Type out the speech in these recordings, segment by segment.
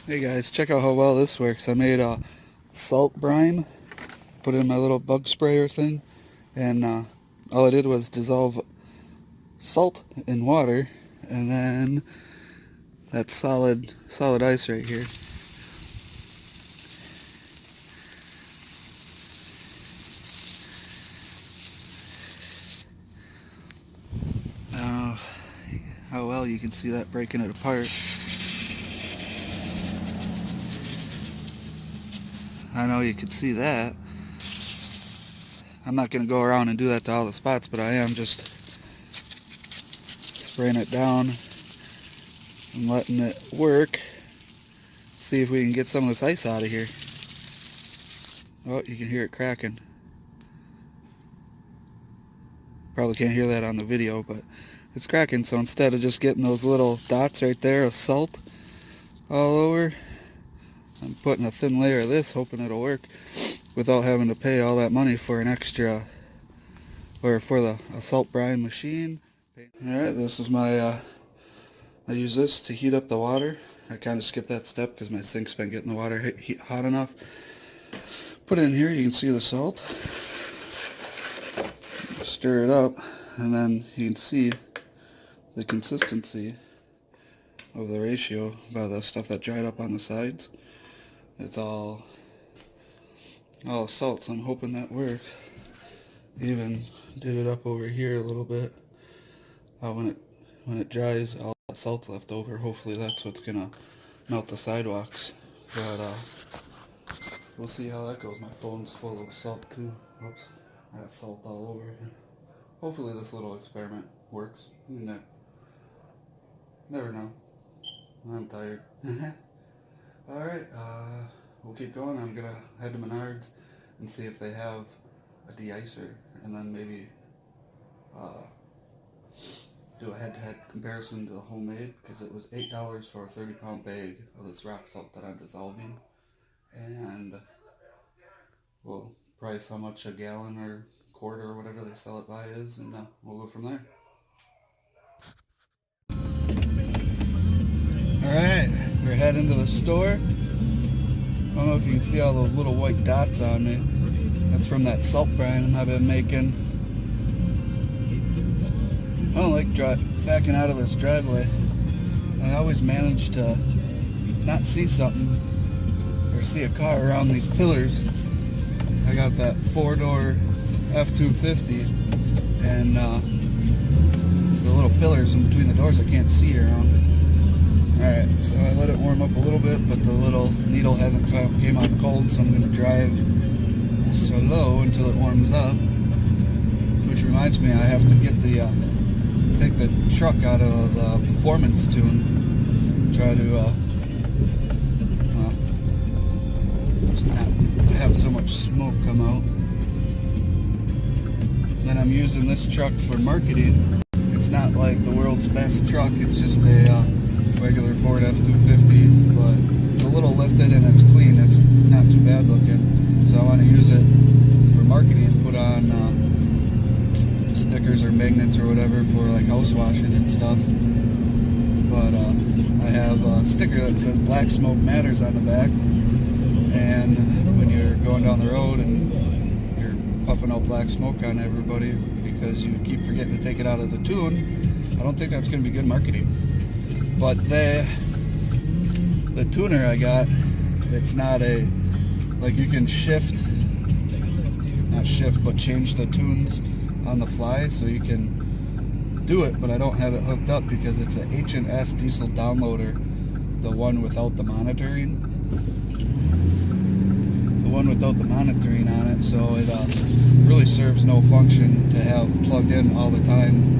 Hey guys, check out how well this works. I made a salt brine, put in my little bug sprayer thing, and all I did was dissolve salt in water, and then that solid ice right here. I don't know how well you can see that breaking it apart. I know you can see that. I'm not going to go around and do that to all the spots, but I am just spraying it down and letting it work. See if we can get some of this ice out of here. Oh, you can hear it cracking. Probably can't hear that on the video, but it's cracking. So instead of just getting those little dots right there of salt all over, I'm putting a thin layer of this, hoping it'll work without having to pay all that money for an extra, or for a salt brine machine. Alright, this is my, I use this to heat up the water. I kind of skipped that step because my sink's been getting the water hot enough. Put it in here, you can see the salt. Stir it up, and then you can see the consistency of the ratio by the stuff that dried up on the sides. It's all salt, so I'm hoping that works. Even did it up over here a little bit. When it dries, all that salt's left over. Hopefully that's what's gonna melt the sidewalks. But we'll see how that goes. My phone's full of salt too. Oops, I got salt all over it. Hopefully this little experiment works. You never know. I'm tired. Alright, we'll keep going. I'm gonna head to Menards and see if they have a deicer, and then maybe do a head-to-head comparison to the homemade, because it was $8 for a 30-pound bag of this rock salt that I'm dissolving, and we'll price how much a gallon or quarter or whatever they sell it by is, and we'll go from there. Alright, we're heading to the store. I don't know if you can see all those little white dots on me. That's from that salt brine I've been making. I don't like backing out of this driveway. I always manage to not see something or see a car around these pillars. I got that 4-door F-250, and the little pillars in between the doors I can't see around. Alright, so I let it warm up a little bit, but the little needle hasn't came off cold, so I'm going to drive slow until it warms up. Which reminds me, I have to get take the truck out of the performance tune. Try to just not have so much smoke come out. Then I'm using this truck for marketing. It's not like the world's best truck, it's just a regular Ford F-250, but it's a little lifted and it's clean. It's not too bad looking. So I want to use it for marketing, put on stickers or magnets or whatever for like house washing and stuff. But I have a sticker that says "Black Smoke Matters" on the back, and when you're going down the road and you're puffing out black smoke on everybody because you keep forgetting to take it out of the tune, I don't think that's going to be good marketing. But the tuner I got, it's not like you can change the tunes on the fly, so you can do it, but I don't have it hooked up because it's an H&S diesel downloader, the one without the monitoring. The one without the monitoring on it, so it really serves no function to have plugged in all the time,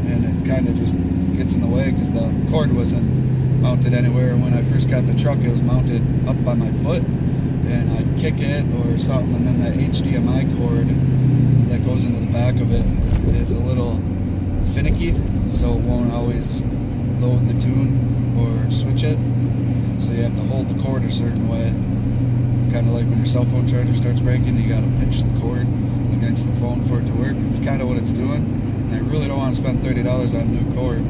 and it kind of just gets in the way because the cord wasn't mounted anywhere. When I first got the truck, it was mounted up by my foot, and I'd kick it or something, and then that HDMI cord that goes into the back of it is a little finicky, so it won't always load the tune or switch it. So you have to hold the cord a certain way, kind of like when your cell phone charger starts breaking, you got to pinch the cord against the phone for it to work. It's kind of what it's doing. And I really don't want to spend $30 on a new cord,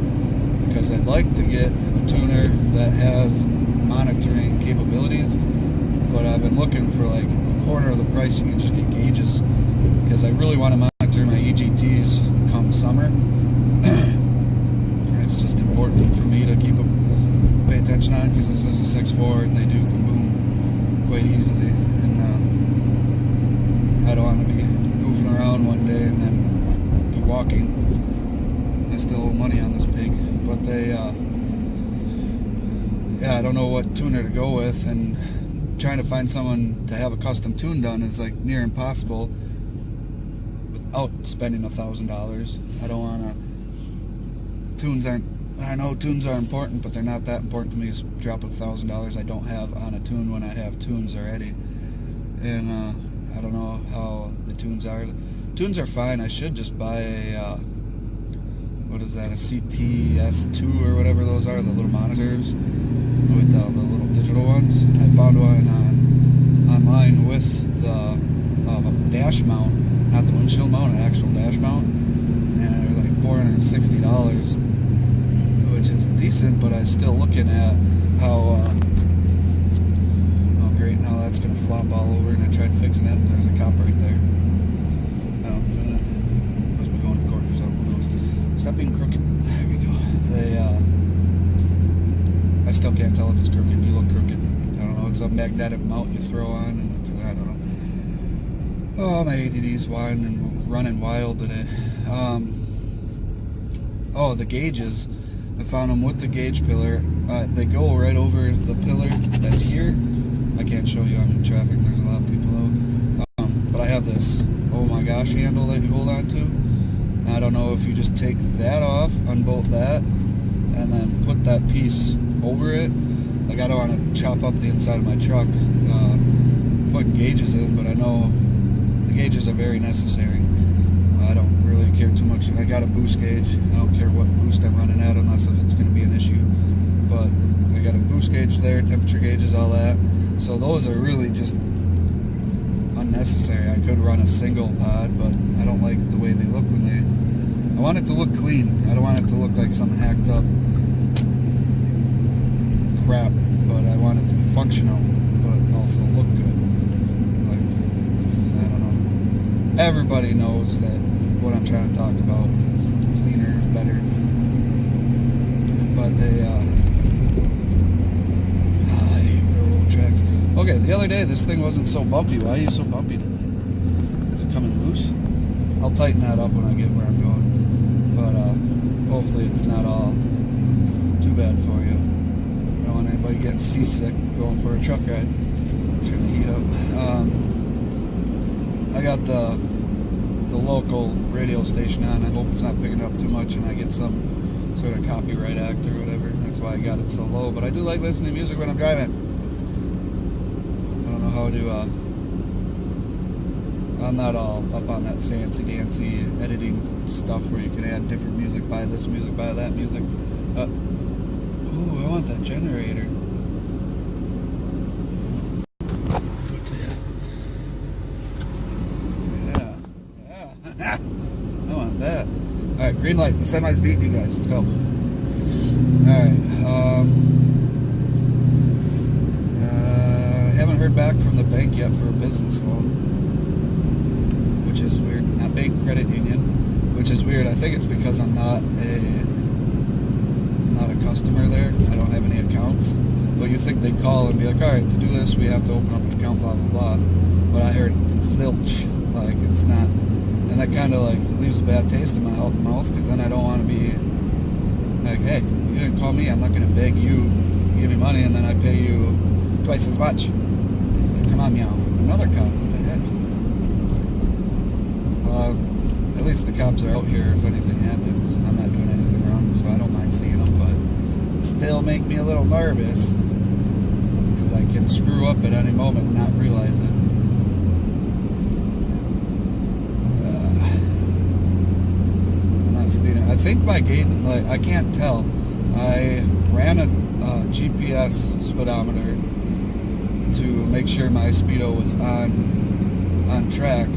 because I'd like to get a tuner that has monitoring capabilities, but I've been looking for like a quarter of the price. You can just get gauges, because I really want to monitor my EGTs come summer. It's just important for me to pay attention on, because this is a 6.4 and they do kaboom quite easily, and I don't want to be goofing around one day and then be walking. I still owe money on this pig, but they I don't know what tuner to go with, and trying to find someone to have a custom tune done is like near impossible without spending $1,000. I don't want to. I know tunes are important, but they're not that important to me to drop $1,000 I don't have on a tune when I have tunes already. And I don't know how the tunes are. The tunes are fine. I should just buy a what is that, a CTS2 or whatever those are, the little monitors with the little digital ones. I found one online with the dash mount, not the windshield mount, an actual dash mount, and it was like $460, which is decent, but I was still looking at how oh great, now that's going to flop all over, and I tried fixing it, and there's a cop right there. I don't think must be going to court or something. Who knows? Stop being crooked. There we go. I still can't tell if it's crooked. You look crooked. I don't know. It's a magnetic mount you throw on, and I don't know. Oh, my ADD's running wild today. Oh, the gauges. I found them with the gauge pillar. They go right over the pillar that's here. I can't show you, I'm in traffic. There's a lot of people out. But I have this, oh my gosh, handle that you hold on to. I don't know if you just take that off, unbolt that, and then put that piece over it. Like, I don't want to chop up the inside of my truck putting gauges in, but I know the gauges are very necessary. I don't really care too much. I got a boost gauge. I don't care what boost I'm running at, unless if it's going to be an issue. But I got a boost gauge there, temperature gauges, all that. So those are really just unnecessary. I could run a single pod, but I don't like the way they look when they... I want it to look clean. I don't want it to look like some hacked up crap, but I want it to be functional, but also look good. Like, I don't know. Everybody knows that what I'm trying to talk about. Cleaner, better. But they, I hate railroad tracks. Okay, the other day this thing wasn't so bumpy. Why are you so bumpy today? Is it coming loose? I'll tighten that up when I get where I'm going. But hopefully it's not all too bad for you. I don't want anybody getting seasick going for a truck ride. Trying to heat up. I got the local radio station on. I hope it's not picking up too much and I get some sort of copyright act or whatever. That's why I got it so low. But I do like listening to music when I'm driving. I don't know how to... I'm not all up on that fancy-dancy editing stuff where you can add different music, buy this music, buy that music. Ooh, I want that generator. Yeah. I want that. Alright, green light. The semi's beating you guys. Let's go. Alright. Haven't heard back from the bank yet for a business loan, which is weird. Not bank, credit union, which is weird. I think it's because I'm not a customer there. I don't have any accounts. But you think they'd call and be like, all right, to do this, we have to open up an account, blah, blah, blah. But I heard zilch. Like, it's not. And that kind of, like, leaves a bad taste in my mouth, because then I don't want to be like, hey, you didn't call me. I'm not going to beg you to give me money, and then I pay you twice as much. Like, come on, meow. Another cop. What the heck? At least the cops are out here if anything happens. I'm not doing anything wrong, so I don't mind seeing them, but still make me a little nervous, because I can screw up at any moment and not realize it. I'm not speeding. I think my gate, like, I can't tell. I ran a GPS speedometer to make sure my speedo was on track,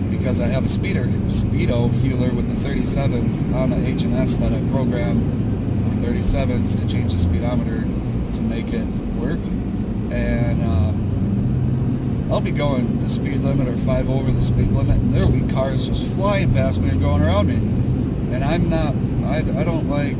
because I have a speedo healer with the 37s on the H&S that I programmed for 37s to change the speedometer to make it work. I'll be going the speed limit or 5 over the speed limit, and there'll be cars just flying past me and going around me. And I'm not, I don't like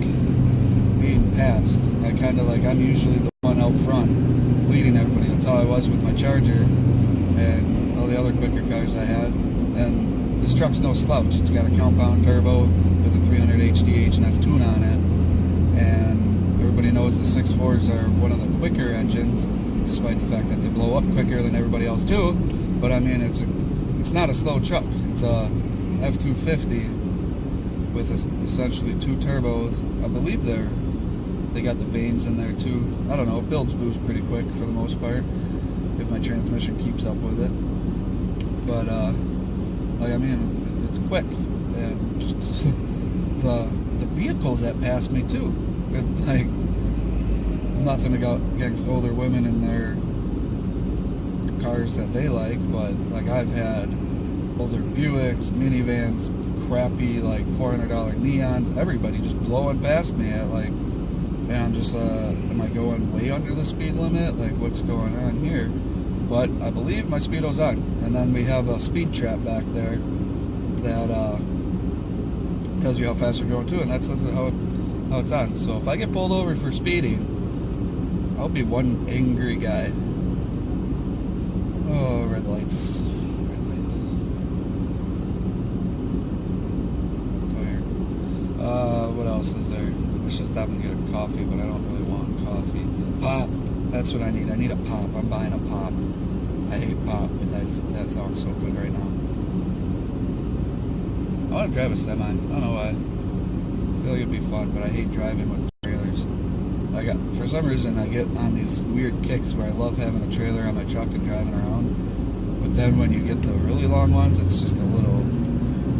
being passed. I kind of like, I'm usually the one out front leading everybody. That's how I was with my Charger and all the other quicker cars I had. And this truck's no slouch. It's got a compound turbo with a 300 HD H&S tune on it. And everybody knows the 6.4s are one of the quicker engines, despite the fact that they blow up quicker than everybody else too. But I mean, it's not a slow truck. It's a F250 with essentially 2 turbos. I believe they got the vanes in there too. I don't know. It builds boost pretty quick for the most part, if my transmission keeps up with it. But like, I mean, it's quick, and just the vehicles that pass me too. Like, nothing against older women and their cars that they like, but like, I've had older Buicks, minivans, crappy like $400 neons, everybody just blowing past me at like, and I'm just am I going way under the speed limit? Like, what's going on here? But I believe my speedo's on, and then we have a speed trap back there that tells you how fast you're going too, and that says how it's on. So if I get pulled over for speeding, I'll be one angry guy. Oh, red lights. Red lights. Tired. What else is there? I should stop and get a coffee, but I don't really want coffee. Pop. That's what I need. I need a pop. I'm buying a pop. I hate pop, but that sounds so good right now. I want to drive a semi. I don't know why. I feel like it'd be fun, but I hate driving with trailers. For some reason, I get on these weird kicks where I love having a trailer on my truck and driving around. But then when you get the really long ones, it's just a little...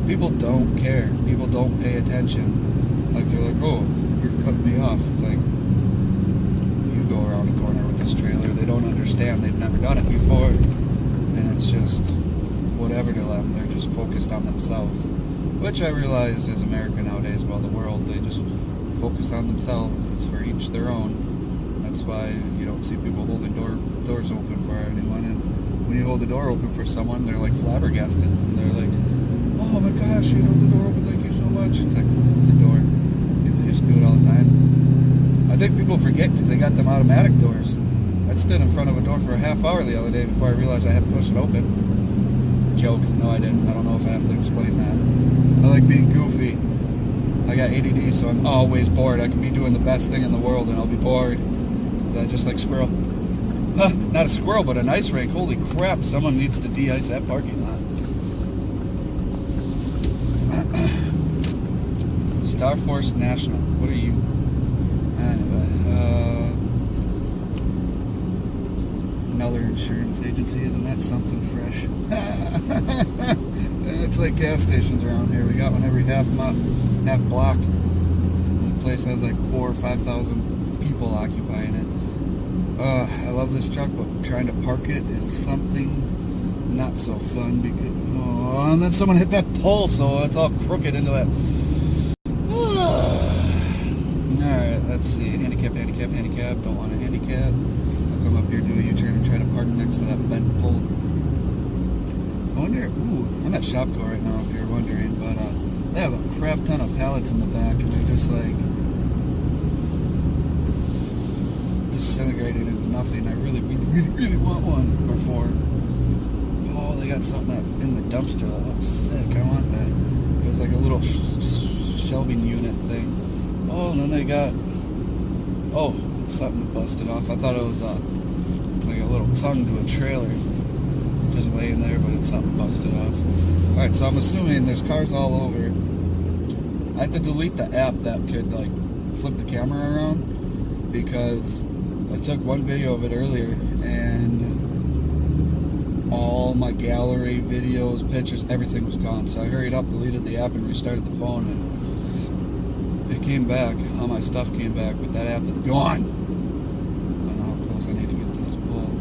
People don't care. People don't pay attention. Like, they're like, oh, you're cutting me off. It's like, you go around a corner with this trailer. They don't understand. They've never done it before. And it's just whatever to them. They're just focused on themselves. Which I realize is America nowadays. Well, the world, they just focus on themselves. It's for each their own. That's why you don't see people holding doors open for anyone. And when you hold the door open for someone, they're like flabbergasted. They're like, oh my gosh, you held the door open, thank you so much. It's like, it's a door. People used to do it all the time. I think people forget because they got them automatic doors. I stood in front of a door for a half hour the other day before I realized I had to push it open. Joke. No, I didn't. I don't know if I have to explain that. I like being goofy. I got ADD, so I'm always bored. I can be doing the best thing in the world and I'll be bored. Because I just like squirrel. Huh, not a squirrel, but an ice rink. Holy crap, someone needs to de-ice that parking lot. Star Force National. What are you? Anyway, another insurance agency. Isn't that something fresh? It's like gas stations around here. We got one every half block. The place has like 4,000 or 5,000 people occupying it. I love this truck, but trying to park it is something not so fun because and then someone hit that pole, so it's all crooked into that. Alright, let's see. Handicap. Don't want a handicap. I'll come up here, do a U-turn, and try to park next to that bent pole. I wonder, I'm at Shopko right now, if you're wondering, but they have a crap ton of pallets in the back, and they're just like disintegrated into nothing. I really want one. Or 4. Oh, they got something that's in the dumpster that looks sick. I want that. It was like a little shelving unit thing. Oh, and then they got, it's something busted off. I thought it was like a little tongue to a trailer just laying there, but it's something busted off. Alright, so I'm assuming there's cars all over. I had to delete the app that could like flip the camera around because I took one video of it earlier and all my gallery, videos, pictures, everything was gone. So I hurried up, deleted the app, and restarted the phone, and it came back. All my stuff came back, but that app is gone. I don't know how close I need to get to this pole.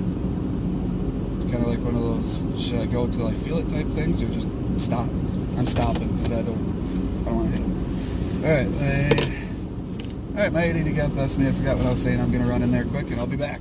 It's kind of like one of those, should I go till I feel it type things, or just stop? I'm stopping because I don't want to hit it. Alright, my ADD got past me. I forgot what I was saying. I'm going to run in there quick, and I'll be back.